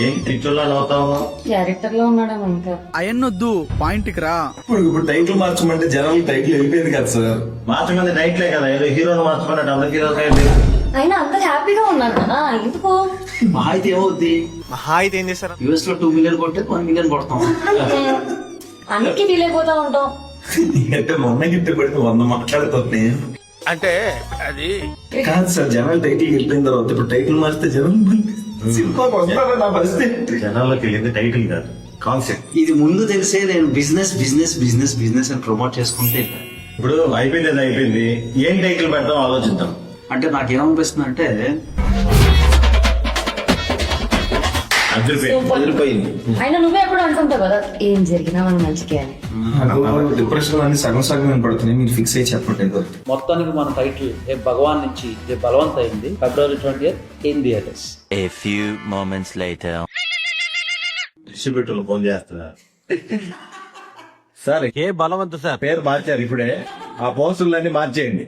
ఏం పిక్చర్లో అవుతావు? క్యారెక్టర్ లో ఉన్నాడా ఇంకా? అయన్నొద్దు, పాయింట్కి రా. ఇప్పుడు టైటిల్ మార్చమంటే జనాలు టైటిల్ వెళ్ళిపోయింది కదా సార్. మార్చమంది టైట్లే కదా, ఏదో హీరోని మార్చుకున్నట్టు అందరు హీరో అయినా అందరు హ్యాపీగా ఉన్నారు కదా, ఎందుకు? మహా అయితే ఏమవుద్ది? మహా అయితే ఏం చేస్తారు? యూఎస్ లో 2 మిలియన్ కొట్టే 1 మిలియన్ కొడతాం. అన్నిటికీ ఫీల్ అయిపోతా ఉంటాం. అంటే మొన్న గిట్ట పడితే 100 మాట్లాడుతుంది. అంటే అది కాదు సార్, జనాలు టైటిల్ వెళ్ళిపోయిన తర్వాత ఇప్పుడు టైటిల్ మారితే జనాలు సినిమాకి వస్తారా? నా పరిస్థితి జనాల్లోకి వెళ్ళింది టైటిల్ కాదు, కాన్సెప్ట్. ఇది ముందు తెలిసే నేను బిజినెస్ బిజినెస్ బిజినెస్ బిజినెస్ అని ప్రమోట్ చేసుకుంటే ఇప్పుడు అయిపోయింది, అది అయిపోయింది. ఏం టైటిల్ పెడతాం ఆలోచిద్దాం. అంటే నాకేమనిపిస్తుంది అంటే అదిరిపోయింది. అయినా నువ్వే ఎప్పుడు అంటుంటావు కదా, ఏం జరిగినా మనం మంచిగా అని. డిప్రెషన్ అన్ని సగం సగం పడుతున్నాయి. మీరు ఫిక్స్ అయ్యి చెప్పండి. మొత్తానికి మన టైటిల్ రేపు భగవాన్ నుంచి రేపు బలవంత అయింది. February 20th in theatres. A few moments later. డిస్ట్రిబ్యూటర్లు ఫోన్ చేస్తున్నారు. సార్ ఏ బలవంత సార్ పేరు మార్చారు ఇప్పుడే, ఆ పోస్టులన్నీ మార్చేయండి.